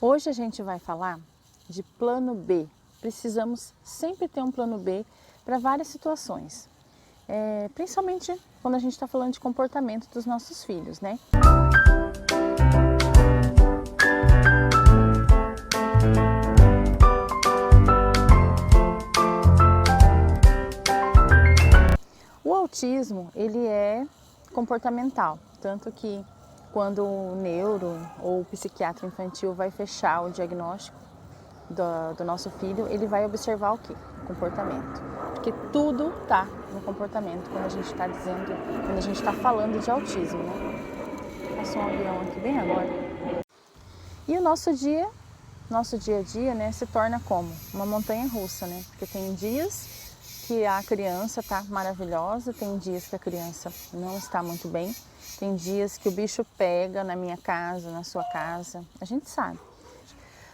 Hoje a gente vai falar de plano B. Precisamos sempre ter um plano B para várias situações, principalmente quando a gente está falando de comportamento dos nossos filhos, né? O autismo, ele é comportamental, tanto que quando o neuro ou o psiquiatra infantil vai fechar o diagnóstico do nosso filho, ele vai observar o quê? O comportamento. Porque tudo está no comportamento quando a gente está dizendo, quando a gente está falando de autismo, né? Passou um avião aqui bem agora. E o nosso dia a dia, né, se torna como? Uma montanha russa, né? Porque tem dias que a criança está maravilhosa, tem dias que a criança não está muito bem, tem dias que o bicho pega na minha casa, na sua casa, a gente sabe.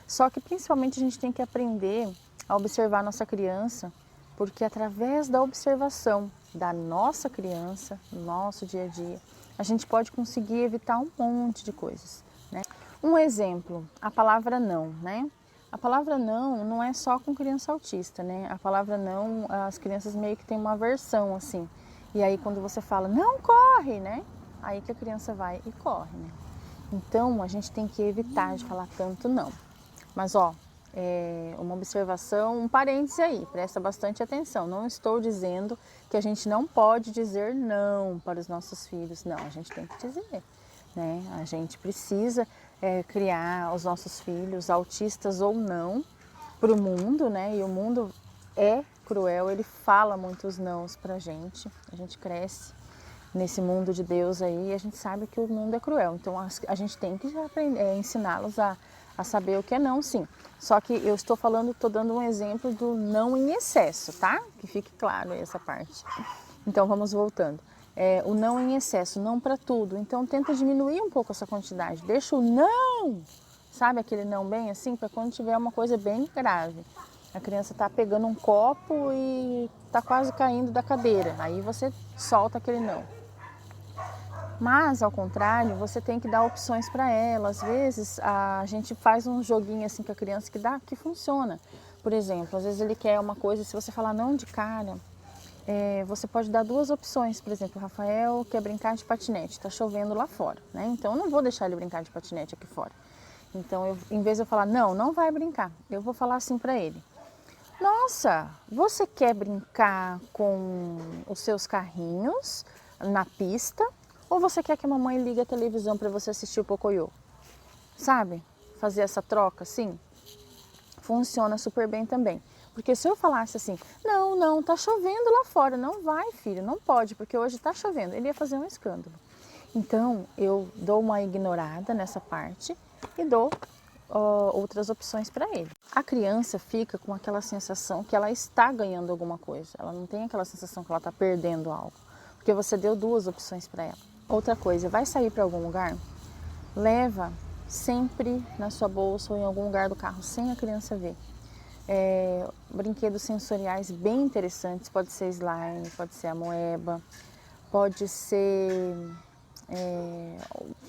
Só que principalmente a gente tem que aprender a observar a nossa criança, porque através da observação da nossa criança, no nosso dia a dia, a gente pode conseguir evitar um monte de coisas, né? Um exemplo, a palavra não, né? A palavra não é só com criança autista, né? A palavra não, as crianças meio que têm uma aversão, assim. E aí quando você fala, não corre, né? Aí que a criança vai e corre, né? Então a gente tem que evitar de falar tanto não. Mas ó, uma observação, um parêntese aí, presta bastante atenção. Não estou dizendo que a gente não pode dizer não para os nossos filhos. Não, a gente tem que dizer, né? A gente precisa criar os nossos filhos, autistas ou não, para o mundo, né? E o mundo é cruel, ele fala muitos nãos pra gente. A gente cresce nesse mundo de Deus aí e a gente sabe que o mundo é cruel. Então a gente tem que aprender, ensiná-los a saber o que é não, sim. Só que eu estou dando um exemplo do não em excesso, tá? Que fique claro aí essa parte. Então vamos voltando. O não em excesso, não para tudo. Então tenta diminuir um pouco essa quantidade. Deixa o não, sabe aquele não bem assim, para quando tiver uma coisa bem grave. A criança está pegando um copo e está quase caindo da cadeira. Aí você solta aquele não. Mas, ao contrário, você tem que dar opções para ela. Às vezes, a gente faz um joguinho assim com a criança que funciona. Por exemplo, às vezes ele quer uma coisa, se você falar não de cara, você pode dar duas opções. Por exemplo, o Rafael quer brincar de patinete, está chovendo lá fora, né? Então, eu não vou deixar ele brincar de patinete aqui fora. Então, em vez de eu falar, não vai brincar, eu vou falar assim para ele. Nossa, você quer brincar com os seus carrinhos na pista? Ou você quer que a mamãe ligue a televisão para você assistir o Pocoyo? Sabe? Fazer essa troca, sim? Funciona super bem também. Porque se eu falasse assim, não, tá chovendo lá fora. Não vai, filho, não pode, porque hoje tá chovendo. Ele ia fazer um escândalo. Então, eu dou uma ignorada nessa parte e dou outras opções para ele. A criança fica com aquela sensação que ela está ganhando alguma coisa. Ela não tem aquela sensação que ela está perdendo algo. Porque você deu duas opções para ela. Outra coisa, vai sair para algum lugar? Leva sempre na sua bolsa ou em algum lugar do carro, sem a criança ver. Brinquedos sensoriais bem interessantes, pode ser slime, pode ser amoeba, pode ser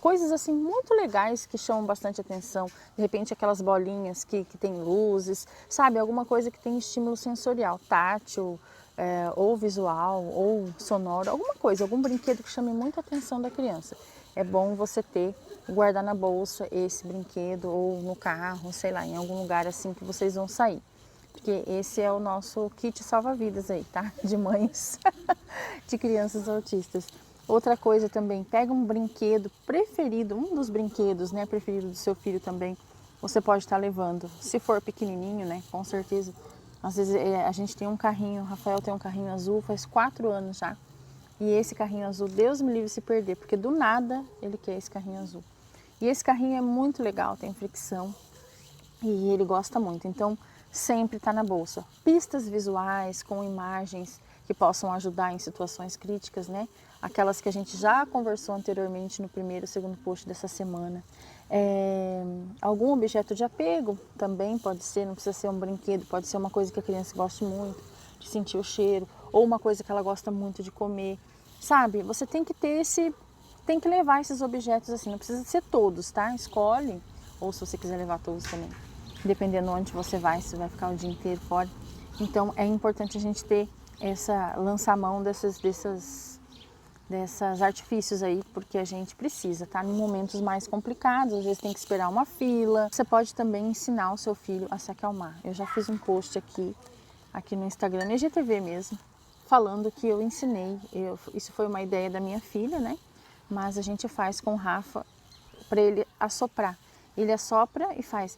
coisas assim muito legais que chamam bastante atenção. De repente aquelas bolinhas que tem luzes, sabe? Alguma coisa que tem estímulo sensorial, tátil, ou visual, ou sonoro, alguma coisa, algum brinquedo que chame muito a atenção da criança. É bom você ter e guardar na bolsa esse brinquedo, ou no carro, sei lá, em algum lugar assim que vocês vão sair. Porque esse é o nosso kit salva-vidas aí, tá? De mães de crianças autistas. Outra coisa também, pega um brinquedo preferido, um dos brinquedos, né, preferido do seu filho também, você pode estar levando. Se for pequenininho, né, com certeza. Às vezes a gente tem um carrinho, o Rafael tem um carrinho azul, faz 4 anos já. E esse carrinho azul, Deus me livre se perder, porque do nada ele quer esse carrinho azul. E esse carrinho é muito legal, tem fricção e ele gosta muito. Então, sempre está na bolsa. Pistas visuais com imagens que possam ajudar em situações críticas, né? Aquelas que a gente já conversou anteriormente no primeiro e segundo post dessa semana. Algum objeto de apego também pode ser, não precisa ser um brinquedo, pode ser uma coisa que a criança goste muito, de sentir o cheiro, ou uma coisa que ela gosta muito de comer. Sabe, você tem que ter tem que levar esses objetos assim, não precisa ser todos, tá? Escolhe ou se você quiser levar todos também. Dependendo onde você vai, se vai ficar o dia inteiro fora. Então é importante a gente ter lançar mão desses artifícios aí, porque a gente precisa, tá? Em momentos mais complicados, às vezes tem que esperar uma fila. Você pode também ensinar o seu filho a se acalmar. Eu já fiz um post aqui no Instagram, IGTV mesmo, falando que eu ensinei, isso foi uma ideia da minha filha, né? Mas a gente faz com o Rafa para ele assoprar. Ele assopra e faz...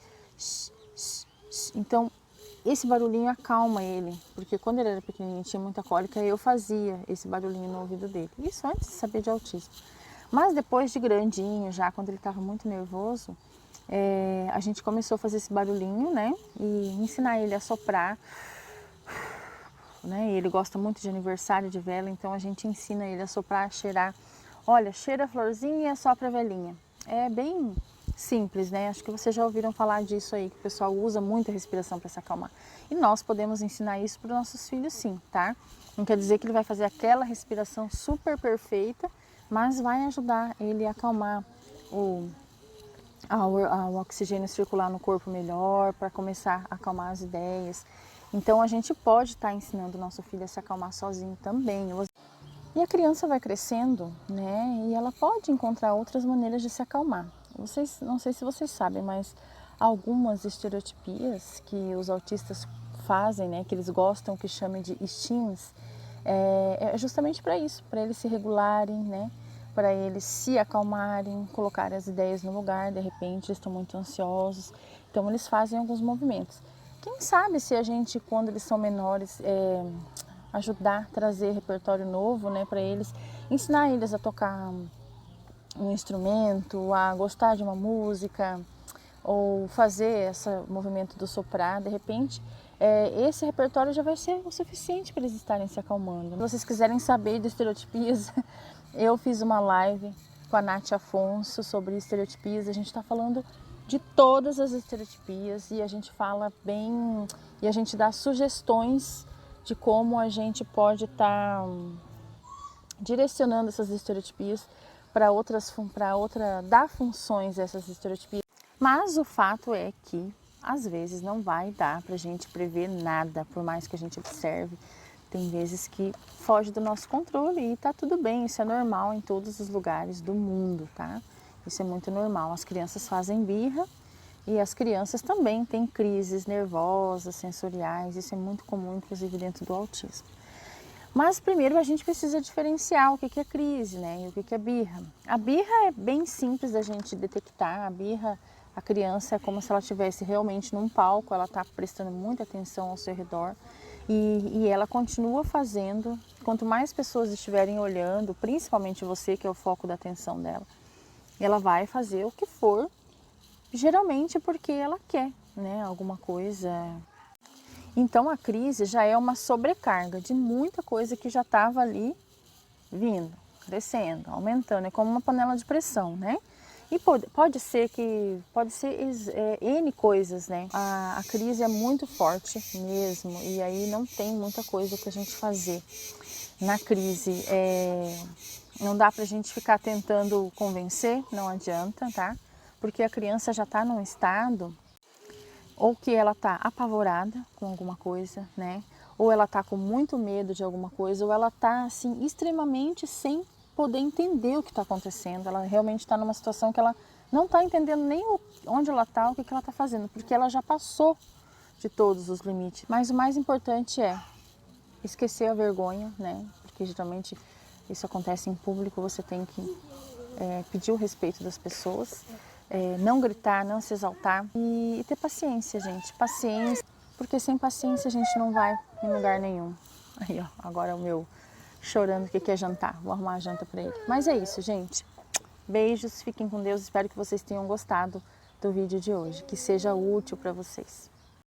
Então, esse barulhinho acalma ele, porque quando ele era pequenininho tinha muita cólica, eu fazia esse barulhinho no ouvido dele. Isso antes de saber de autismo. Mas depois de grandinho, já quando ele estava muito nervoso, a gente começou a fazer esse barulhinho, né? E ensinar ele a soprar. Né? E ele gosta muito de aniversário de vela, então a gente ensina ele a soprar, a cheirar. Olha, cheira a florzinha e assopra a velinha. É bem simples, né? Acho que vocês já ouviram falar disso aí, que o pessoal usa muito a respiração para se acalmar. E nós podemos ensinar isso para os nossos filhos sim, tá? Não quer dizer que ele vai fazer aquela respiração super perfeita, mas vai ajudar ele a acalmar o oxigênio circular no corpo melhor, para começar a acalmar as ideias. Então a gente pode estar ensinando o nosso filho a se acalmar sozinho também. E a criança vai crescendo, né? E ela pode encontrar outras maneiras de se acalmar. Não sei se vocês sabem, mas algumas estereotipias que os autistas fazem, né? Que eles gostam, que chamam de stims, é justamente para isso, para eles se regularem, né? Para eles se acalmarem, colocarem as ideias no lugar. De repente eles estão muito ansiosos, então eles fazem alguns movimentos. Quem sabe se a gente, quando eles são menores, ajudar, trazer repertório novo, né, para eles, ensinar eles a tocar um instrumento, a gostar de uma música, ou fazer esse movimento do soprar, de repente, esse repertório já vai ser o suficiente para eles estarem se acalmando. Se vocês quiserem saber de estereotipias, eu fiz uma live com a Nath Afonso sobre estereotipias, a gente está falando de todas as estereotipias e a gente fala bem, e a gente dá sugestões de como a gente pode estar direcionando essas estereotipias dar funções a essas estereotipias. Mas o fato é que às vezes não vai dar para a gente prever nada, por mais que a gente observe. Tem vezes que foge do nosso controle e tá tudo bem, isso é normal em todos os lugares do mundo, tá? Isso é muito normal. As crianças fazem birra e as crianças também têm crises nervosas, sensoriais, isso é muito comum, inclusive dentro do autismo. Mas primeiro a gente precisa diferenciar o que é crise, né, e o que é birra. A birra é bem simples da gente detectar. A birra, a criança é como se ela estivesse realmente num palco, ela está prestando muita atenção ao seu redor e ela continua fazendo. Quanto mais pessoas estiverem olhando, principalmente você, que é o foco da atenção dela, ela vai fazer o que for, geralmente porque ela quer, né, alguma coisa. Então a crise já é uma sobrecarga de muita coisa que já estava ali vindo, crescendo, aumentando, é como uma panela de pressão, né? E pode ser N coisas, né? A crise é muito forte mesmo, e aí não tem muita coisa que a gente fazer na crise. Não dá pra gente ficar tentando convencer, não adianta, tá? Porque a criança já está num estado ou que ela está apavorada com alguma coisa, né? Ou ela está com muito medo de alguma coisa, ou ela está assim extremamente sem poder entender o que está acontecendo. Ela realmente está numa situação que ela não está entendendo nem onde ela está, o que ela está fazendo, porque ela já passou de todos os limites. Mas o mais importante é esquecer a vergonha, né? Porque geralmente isso acontece em público, você tem que pedir o respeito das pessoas. Não gritar, não se exaltar e ter paciência, gente. Paciência, porque sem paciência a gente não vai em lugar nenhum. Aí, ó, agora o meu chorando que quer jantar. Vou arrumar a janta para ele. Mas é isso, gente. Beijos, fiquem com Deus. Espero que vocês tenham gostado do vídeo de hoje. Que seja útil para vocês.